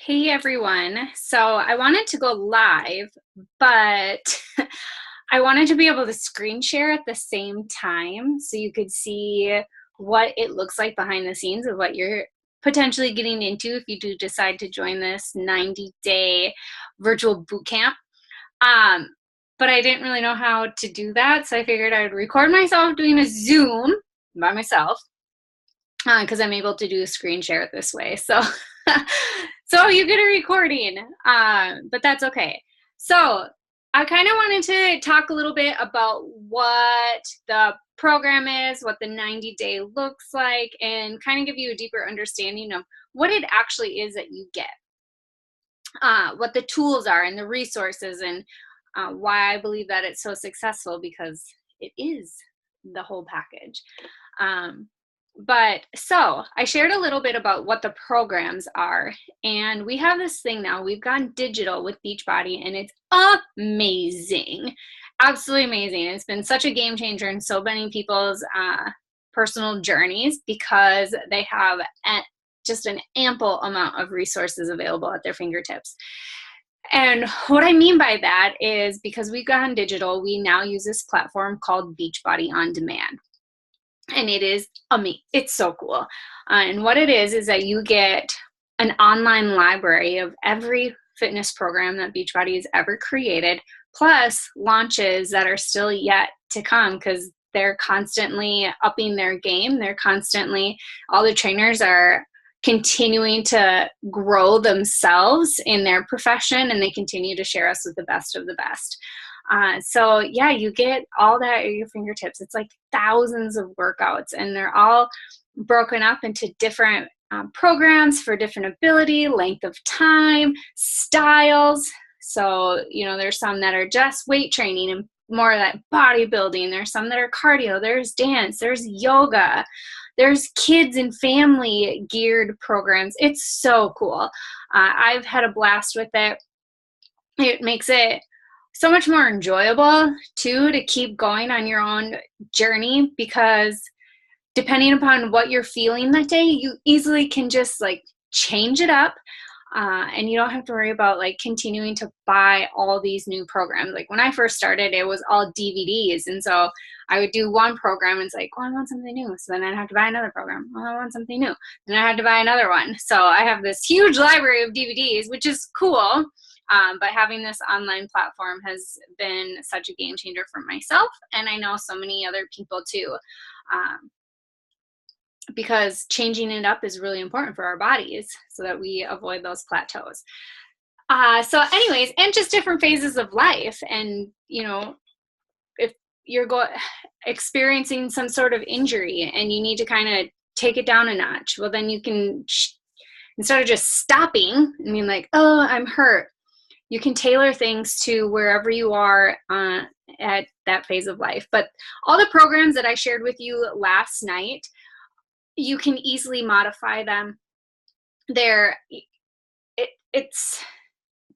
Hey everyone. So I wanted to go live, but I wanted to be able to screen share at the same time so you could see what it looks like behind the scenes of what you're potentially getting into if you do decide to join this 90-day virtual boot camp. Um, but I didn't really know how to do that, so I figured I would record myself doing a Zoom by myself because I'm able to do a screen share this way. So, so you get a recording, but that's okay. So I kind of wanted to talk a little bit about what the program is, what the 90-day looks like, and kind of give you a deeper understanding of what it actually is that you get, what the tools are and the resources, and why I believe that it's so successful, because it is the whole package. But so I shared a little bit about what the programs are, and we have this thing now. We've gone digital with Beachbody, and it's amazing, absolutely amazing. It's been such a game changer in so many people's personal journeys because they have just an ample amount of resources available at their fingertips. And what I mean by that is because we've gone digital, we now use this platform called Beachbody On Demand. And it is amazing. It's so cool. And what it is that you get an online library of every fitness program that Beachbody has ever created, plus launches that are still yet to come because they're constantly upping their game. All the trainers are continuing to grow themselves in their profession, and they continue to share us with the best of the best. So yeah, you get all that at your fingertips. It's like thousands of workouts, and they're all broken up into different programs for different ability, length of time, styles. So, there's some that are just weight training and more of that bodybuilding. There's some that are cardio. There's dance. There's yoga. There's kids and family geared programs. It's so cool. I've had a blast with it. It makes it so much more enjoyable too to keep going on your own journey, because depending upon what you're feeling that day, you easily can just change it up. And you don't have to worry about continuing to buy all these new programs. Like when I first started, it was all DVDs. And so I would do one program and it's like, oh, I want something new. So then I'd have to buy another program. Oh, I want something new. Then I had to buy another one. So I have this huge library of DVDs, which is cool. But having this online platform has been such a game changer for myself. And I know so many other people too. Because changing it up is really important for our bodies so that we avoid those plateaus. So anyways, and just different phases of life. And, if you're experiencing some sort of injury and you need to kind of take it down a notch, well, then you can, instead of just stopping and being like, oh, I'm hurt, you can tailor things to wherever you are at that phase of life. But all the programs that I shared with you last night, you can easily modify them. It's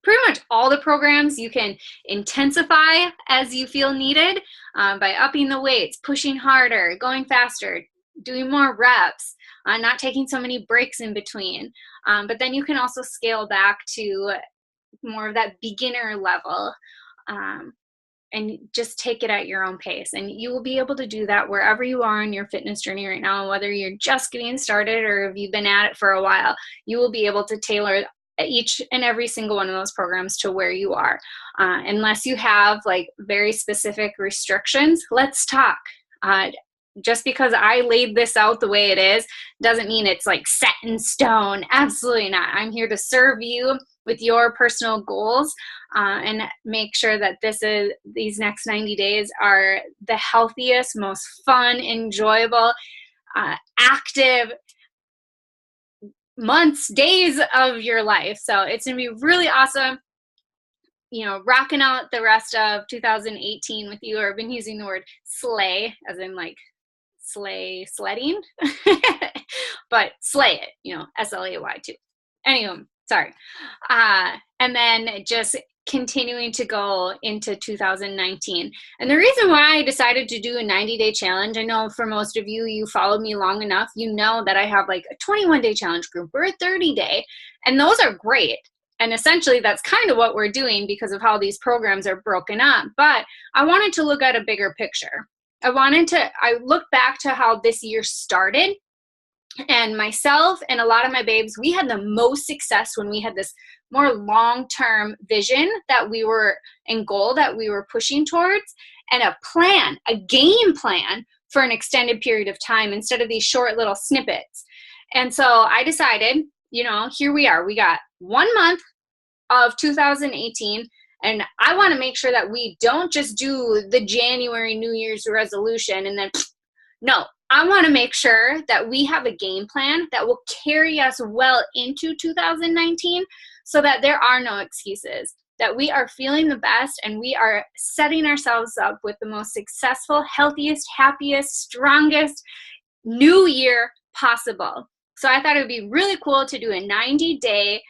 pretty much all the programs you can intensify as you feel needed, by upping the weights, pushing harder, going faster, doing more reps, not taking so many breaks in between. But then you can also scale back to more of that beginner level, and just take it at your own pace. And you will be able to do that wherever you are in your fitness journey right now. Whether you're just getting started or if you've been at it for a while, you will be able to tailor each and every single one of those programs to where you are. Unless you have very specific restrictions, let's talk. Just because I laid this out the way it is doesn't mean it's set in stone. Absolutely not. I'm here to serve you with your personal goals, and make sure that these next 90 days are the healthiest, most fun, enjoyable, active months, days of your life. So it's going to be really awesome. Rocking out the rest of 2018 with you. I've been using the word slay as in sledding, but slay it, SLAY too. Anyway, sorry. And then just continuing to go into 2019. And the reason why I decided to do a 90-day challenge, I know for most of you, you followed me long enough, you know that I have like a 21-day challenge group or a 30-day, and those are great. And essentially that's kind of what we're doing because of how these programs are broken up. But I wanted to look at a bigger picture. I looked back to how this year started, and myself and a lot of my babes, we had the most success when we had this more long-term vision that we were and goal that we were pushing towards, and a plan, a game plan for an extended period of time instead of these short little snippets. And so I decided, you know, here we are. We got 1 month of 2018, and I want to make sure that we don't just do the January New Year's resolution and then, no, I want to make sure that we have a game plan that will carry us well into 2019 so that there are no excuses, that we are feeling the best and we are setting ourselves up with the most successful, healthiest, happiest, strongest new year possible. So I thought it would be really cool to do a 90-day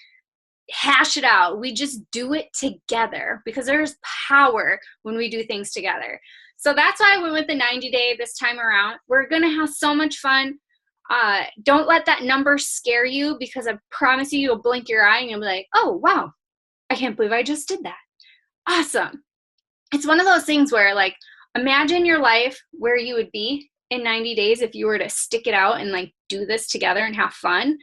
hash it out. We just do it together because there's power when we do things together. So that's why I went with the 90-day this time around. We're going to have so much fun. Don't let that number scare you, because I promise you, you'll blink your eye and you'll be like, oh, wow, I can't believe I just did that. Awesome. It's one of those things where, like, imagine your life where you would be in 90 days if you were to stick it out and like do this together and have fun.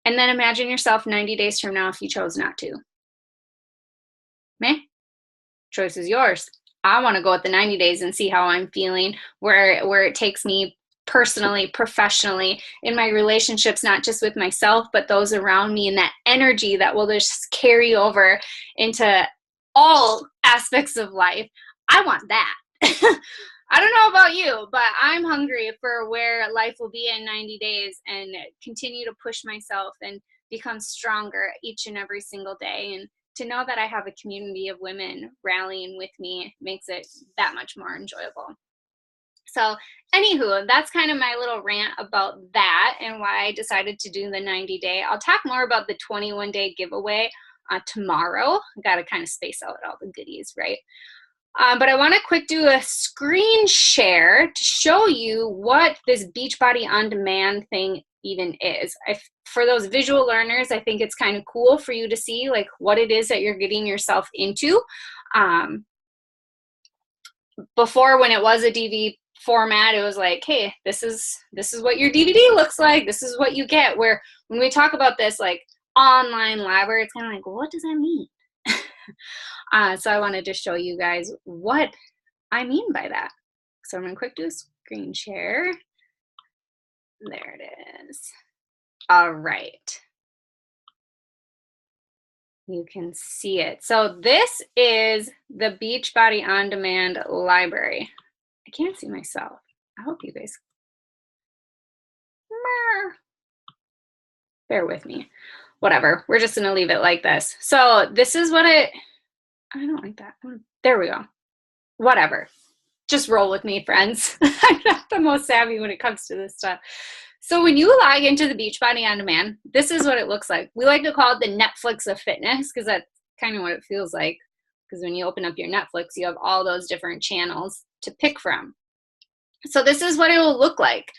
And then imagine yourself 90 days from now if you chose not to. Meh? Choice is yours. I want to go with the 90 days and see how I'm feeling, where it takes me personally, professionally, in my relationships, not just with myself, but those around me, and that energy that will just carry over into all aspects of life. I want that. I don't know about you, but I'm hungry for where life will be in 90 days and continue to push myself and become stronger each and every single day. And to know that I have a community of women rallying with me makes it that much more enjoyable. So anywho, that's kind of my little rant about that and why I decided to do the 90-day. I'll talk more about the 21-day giveaway tomorrow. I got to kind of space out all the goodies, right? But I want to quick do a screen share to show you what this Beachbody On Demand thing even is. For those visual learners, I think it's kind of cool for you to see like what it is that you're getting yourself into. Before, when it was a DVD format, it was like, hey, this is what your DVD looks like. This is what you get. Where when we talk about this like online library, it's kind of like, well, what does that mean? So I wanted to show you guys what I mean by that. So I'm going to quick do a screen share. There it is. All right. You can see it. So this is the Beachbody On Demand library. I can't see myself. I hope you guys. Bear with me. Whatever. We're just going to leave it like this. So this is what I don't like that. There we go. Whatever. Just roll with me, friends. I'm not the most savvy when it comes to this stuff. So when you log into the Beachbody On Demand, this is what it looks like. We like to call it the Netflix of fitness because that's kind of what it feels like. Because when you open up your Netflix, you have all those different channels to pick from. So this is what it will look like.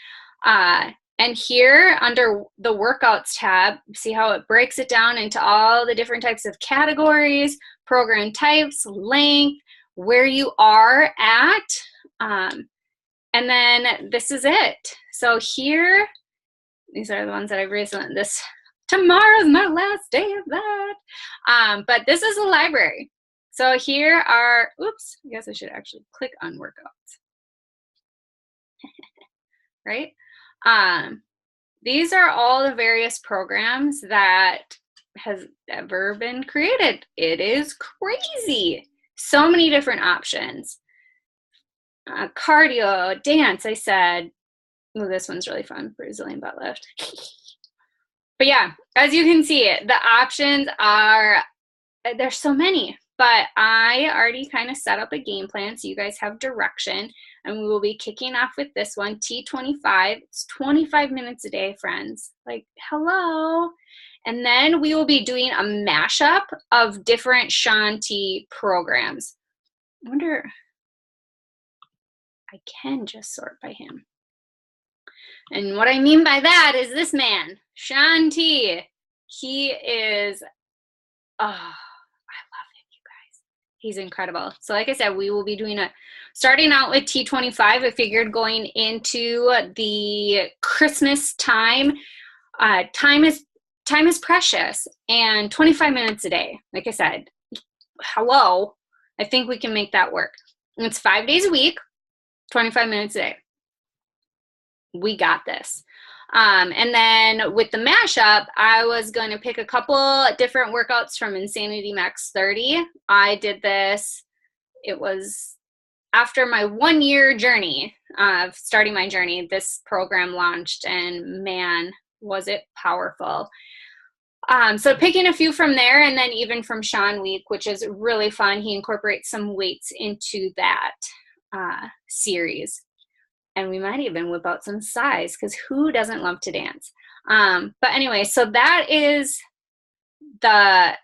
And here under the workouts tab, see how it breaks it down into all the different types of categories, program types, length, where you are at. And then this is it. So here, these are the ones that I've recently, tomorrow's my last day of that. But this is a library. So here are, oops, I guess I should actually click on workouts. Right? These are all the various programs that has ever been created. It is crazy. So many different options. Cardio, dance, I said. Oh, this one's really fun. Brazilian butt lift. But yeah, as you can see, the options are, there's so many. But I already kind of set up a game plan so you guys have direction. And we will be kicking off with this one, T25. It's 25 minutes a day, friends. Like, hello. And then we will be doing a mashup of different Shaun T programs. I wonder, I can just sort by him. And what I mean by that is this man, Shaun T. He is, oh, I love him, you guys. He's incredible. So like I said, we will be doing starting out with T25. I figured going into the Christmas time, time is precious, and 25 minutes a day. Like I said, hello, I think we can make that work. And it's 5 days a week, 25 minutes a day. We got this. And then with the mashup, I was going to pick a couple different workouts from Insanity Max 30. I did this. It was after my 1 year journey of starting my journey, this program launched, and man, was it powerful. So picking a few from there, and then even from Shaun Week, which is really fun. He incorporates some weights into that series. And we might even whip out some size, because who doesn't love to dance? But anyway, so that is the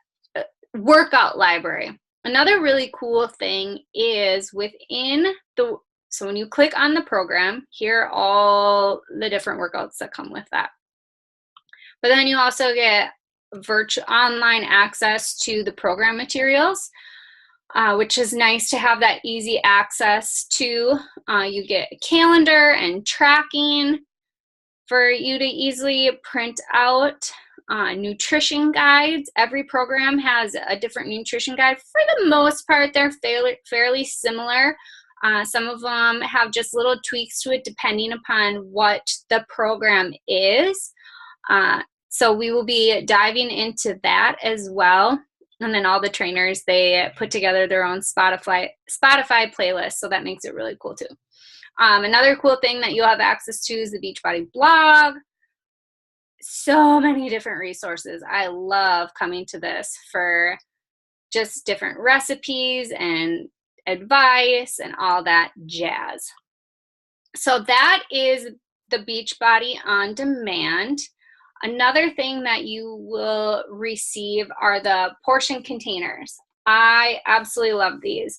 workout library. Another really cool thing is within so when you click on the program, here are all the different workouts that come with that. But then you also get virtual online access to the program materials, which is nice to have that easy access to. You get a calendar and tracking for you to easily print out. Nutrition guides. Every program has a different nutrition guide. For the most part, they're fairly similar. Some of them have just little tweaks to it depending upon what the program is. So we will be diving into that as well. And then all the trainers, they put together their own Spotify playlist. So that makes it really cool too. Another cool thing that you'll have access to is the Beachbody blog. So many different resources. I love coming to this for just different recipes and advice and all that jazz. So that is the Beachbody on Demand. Another thing that you will receive are the portion containers. I absolutely love these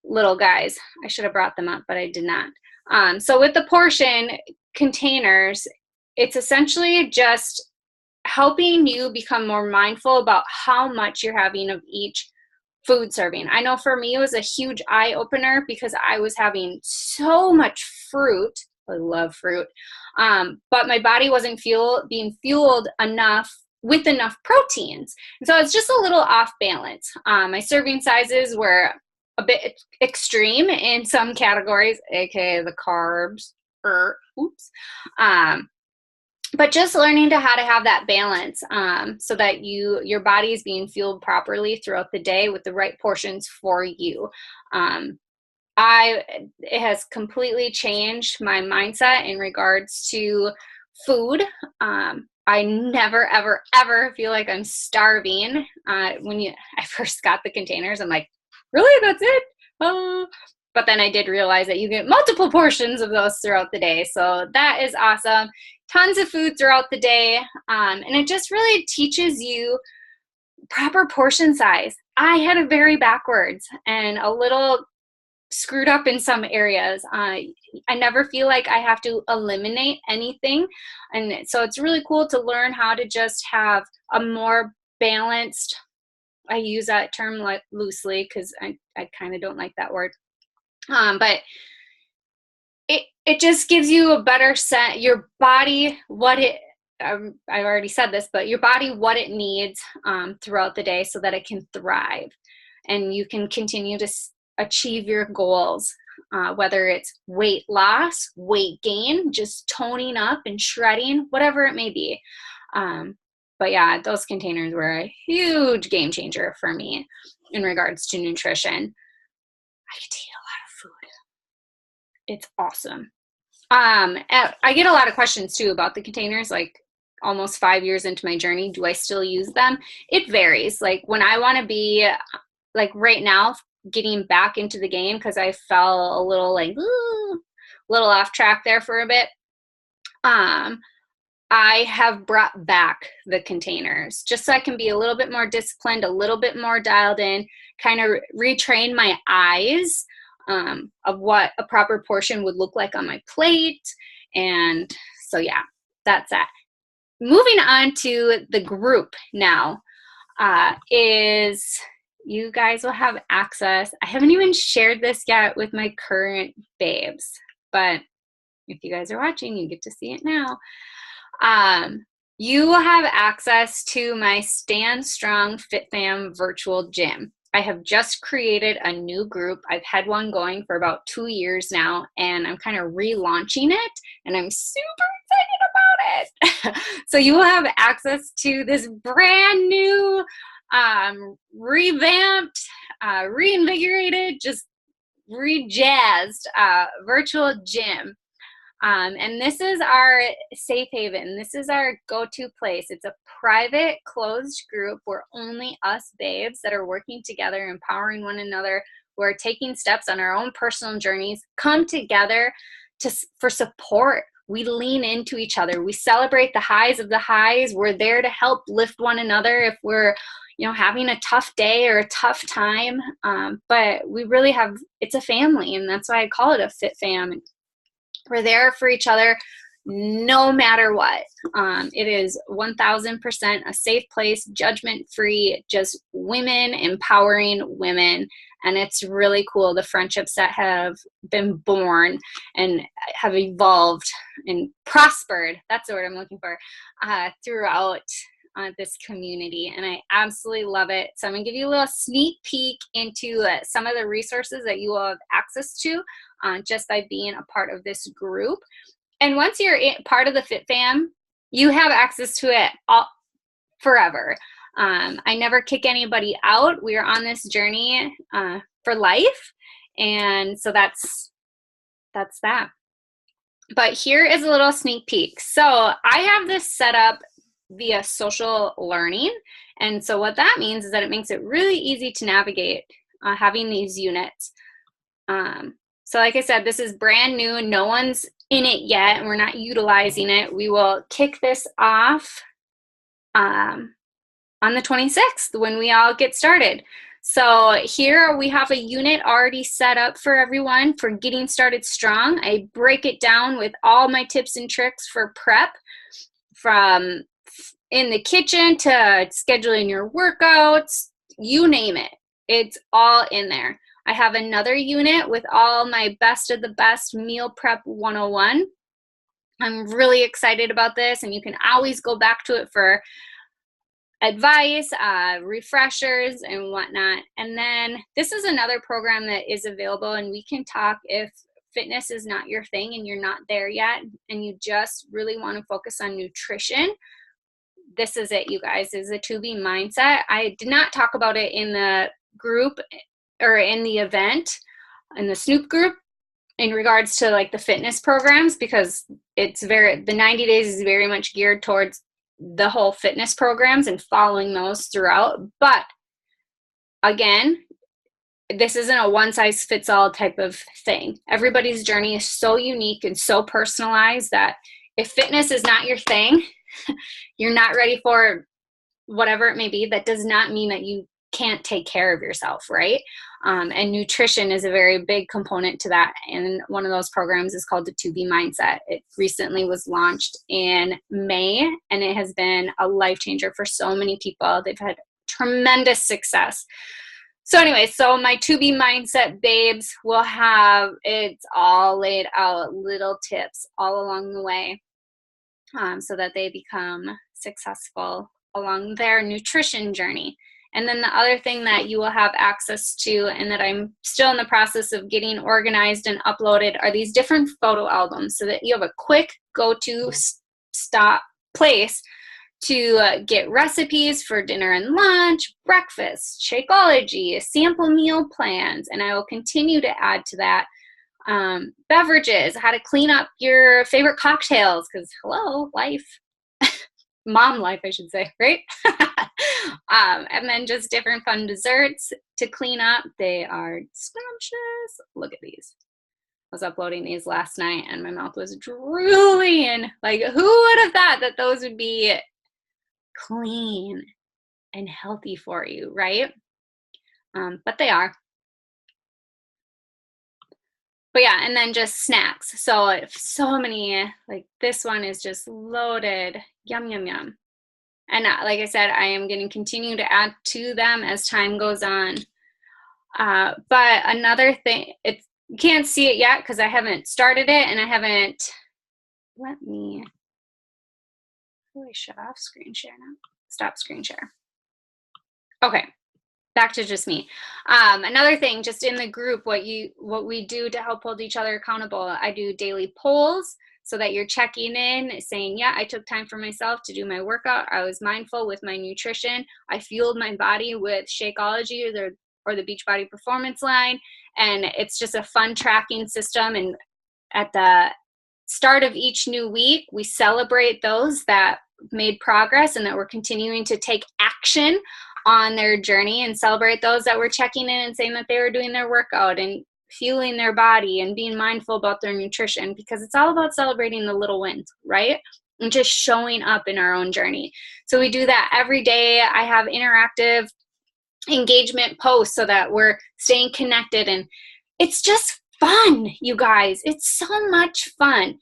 little guys. I should have brought them up, but I did not. So with the portion containers, it's essentially just helping you become more mindful about how much you're having of each food serving. I know for me, it was a huge eye opener because I was having so much fruit. I love fruit. But my body wasn't being fueled with enough proteins. And so it's just a little off balance. My serving sizes were a bit extreme in some categories, aka the carbs. But just learning how to have that balance so that your body is being fueled properly throughout the day with the right portions for you. It has completely changed my mindset in regards to food. I never, ever, ever feel like I'm starving. When I first got the containers, I'm like, really? That's it? But then I did realize that you get multiple portions of those throughout the day. So that is awesome. Tons of food throughout the day. And it just really teaches you proper portion size. I had it very backwards and a little screwed up in some areas. I never feel like I have to eliminate anything. And so it's really cool to learn how to just have a more balanced, I use that term like loosely because I kind of don't like that word. But it just gives you a better set, your body, I've already said this, but your body, what it needs throughout the day so that it can thrive and you can continue to achieve your goals, whether it's weight loss, weight gain, just toning up and shredding, whatever it may be. But yeah, those containers were a huge game changer for me in regards to nutrition. I get to eat a lot of food. It's awesome. I get a lot of questions too about the containers, like almost 5 years into my journey. Do I still use them? It varies. Like when I want to be like right now, getting back into the game because I fell a little off track there for a bit. I have brought back the containers just so I can be a little bit more disciplined, a little bit more dialed in, kind of retrain my eyes of what a proper portion would look like on my plate. And so, yeah, that's that. Moving on to the group now is you guys will have access. I haven't even shared this yet with my current babes, but if you guys are watching, you get to see it now. You will have access to my Stand Strong Fit Fam virtual gym. I have just created a new group. I've had one going for about 2 years now, and I'm kind of relaunching it, and I'm super excited about it. So you will have access to this brand new, revamped, reinvigorated, just rejazzed virtual gym. And this is our safe haven. This is our go-to place. It's a private, closed group where only us babes that are working together, empowering one another, who are taking steps on our own personal journeys, come together for support. We lean into each other. We celebrate the highs of the highs. We're there to help lift one another if we're having a tough day or a tough time. But we really it's a family, and that's why I call it a fit fam. We're there for each other no matter what. It is 1000% a safe place, judgment-free, just women empowering women. And it's really cool, the friendships that have been born and have evolved and prospered, that's the word I'm looking for, throughout this community. And I absolutely love it. So I'm going to give you a little sneak peek into some of the resources that you will have access to just by being a part of this group. And once you're part of the Fit Fam, you have access to it forever. I never kick anybody out. We are on this journey for life. And so that's that. But here is a little sneak peek. So I have this set up via social learning. And so what that means is that it makes it really easy to navigate having these units. So like I said, this is brand new. No one's in it yet, and we're not utilizing it. We will kick this off on the 26th when we all get started. So here we have a unit already set up for everyone for getting started strong. I break it down with all my tips and tricks for prep, from in the kitchen to scheduling your workouts, you name it. It's all in there. I have another unit with all my best of the best meal prep 101. I'm really excited about this, and you can always go back to it for advice, refreshers, and whatnot. And then this is another program that is available, and we can talk if fitness is not your thing and you're not there yet and you just really want to focus on nutrition. This is it, you guys, is a 2B mindset. I did not talk about it in the group or in the event, in the Snoop group, in regards to like the fitness programs, because the 90 days is very much geared towards the whole fitness programs and following those throughout. But again, this isn't a one-size-fits-all type of thing. Everybody's journey is so unique and so personalized that if fitness is not your thing, you're not ready for whatever it may be, that does not mean that you can't take care of yourself, right? And nutrition is a very big component to that. And one of those programs is called the 2B Mindset. It recently was launched in May, and it has been a life changer for so many people. They've had tremendous success. So anyway, so my 2B Mindset babes will have, it's all laid out, little tips all along the way, so that they become successful along their nutrition journey. And then the other thing that you will have access to, and that I'm still in the process of getting organized and uploaded, are these different photo albums, so that you have a quick go-to stop place to get recipes for dinner and lunch, breakfast, Shakeology, sample meal plans, and I will continue to add to that. Beverages, how to clean up your favorite cocktails, because hello, life. Mom life, I should say, right? And then just different fun desserts to clean up. They are scrumptious. Look at these. was uploading these last night and my mouth was drooling. Like, who would have thought that those would be clean and healthy for you, right? But they are. But yeah, and then just snacks. So many, like this one is just loaded. Yum, yum, yum. And like I said, I am going to continue to add to them as time goes on. But another thing, you can't see it yet because I haven't started it and I haven't, let me shut off screen share now. Stop screen share. Okay, back to just me. Another thing, just in the group, what we do to help hold each other accountable, I do daily polls so that you're checking in saying, yeah, I took time for myself to do my workout. I was mindful with my nutrition. I fueled my body with Shakeology or the Beachbody Performance line. And it's just a fun tracking system. And at the start of each new week, we celebrate those that made progress and that we're continuing to take action on their journey, and celebrate those that were checking in and saying that they were doing their workout and fueling their body and being mindful about their nutrition, because it's all about celebrating the little wins, right? And just showing up in our own journey. So we do that every day. I have interactive engagement posts so that we're staying connected, and it's just fun, you guys. It's so much fun.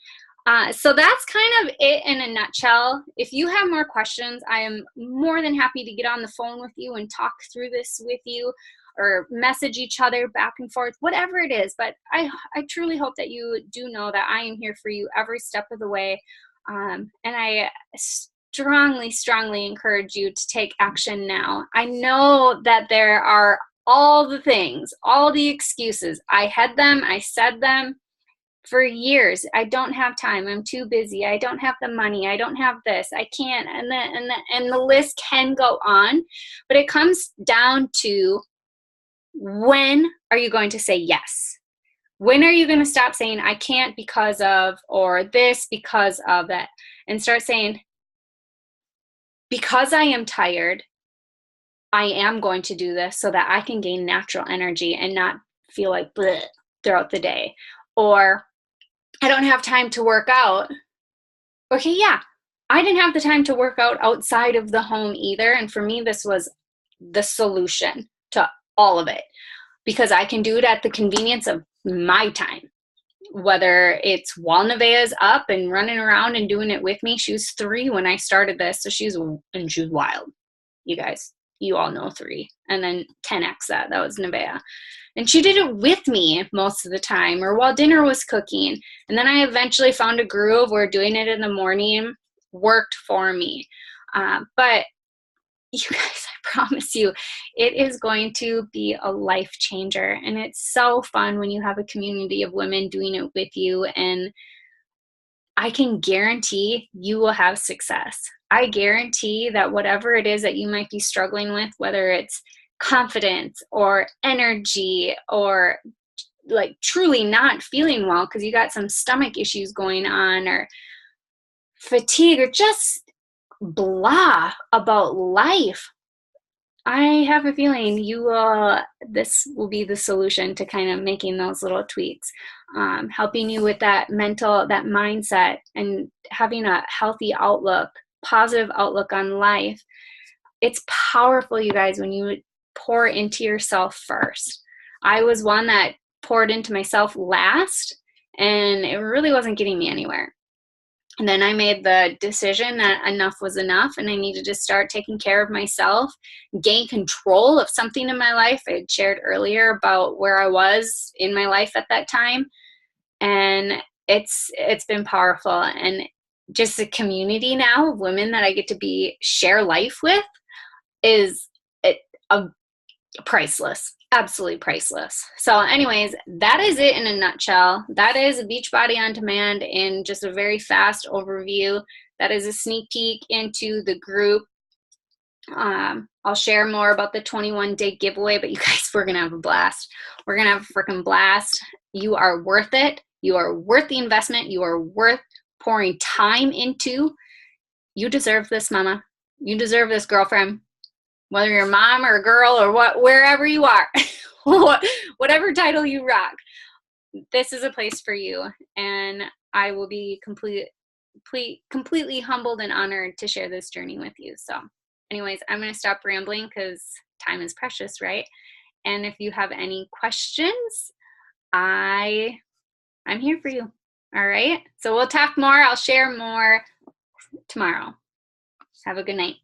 So that's kind of it in a nutshell. If you have more questions, I am more than happy to get on the phone with you and talk through this with you, or message each other back and forth, whatever it is. But I truly hope that you do know that I am here for you every step of the way. And I strongly, strongly encourage you to take action now. I know that there are all the things, all the excuses. I had them, I said them for years. I don't have time. I'm too busy. I don't have the money. I don't have this. I can't. And the list can go on, but it comes down to, when are you going to say yes? When are you going to stop saying I can't because of, or this because of that, and start saying, because I am tired, I am going to do this so that I can gain natural energy and not feel like bleh throughout the day. Or I don't have time to work out. Okay, yeah, I didn't have the time to work out outside of the home either. And for me, this was the solution to all of it, because I can do it at the convenience of my time. Whether it's while Nevaeh's up and running around and doing it with me. She was 3 when I started this, so she was wild. You guys, you all know 3. And then 10x that was Nevaeh. And she did it with me most of the time, or while dinner was cooking. And then I eventually found a groove where doing it in the morning worked for me. But you guys, I promise you, it is going to be a life changer. And it's so fun when you have a community of women doing it with you. And I can guarantee you will have success. I guarantee that whatever it is that you might be struggling with, whether it's confidence or energy, or like truly not feeling well because you got some stomach issues going on, or fatigue, or just blah about life, I have a feeling this will be the solution to kind of making those little tweaks, helping you with that mindset, and having a healthy outlook, positive outlook on life. It's powerful, you guys, when you pour into yourself first. I was one that poured into myself last, and it really wasn't getting me anywhere. And then I made the decision that enough was enough, and I needed to start taking care of myself, gain control of something in my life. I had shared earlier about where I was in my life at that time. And it's been powerful. And just the community now of women that I get to share life with is priceless. Absolutely priceless. So anyways, that is it in a nutshell. That is Beachbody on Demand in just a very fast overview. That is a sneak peek into the group. I'll share more about the 21-day giveaway, but you guys, we're going to have a blast. We're going to have a freaking blast. You are worth it. You are worth the investment. You are worth pouring time into. You deserve this, mama. You deserve this, girlfriend. Whether you're a mom or a girl or wherever you are, whatever title you rock, this is a place for you, and I will be completely humbled and honored to share this journey with you. So anyways, I'm going to stop rambling because time is precious, right? And if you have any questions, I'm here for you. All right. So we'll talk more. I'll share more tomorrow. Have a good night.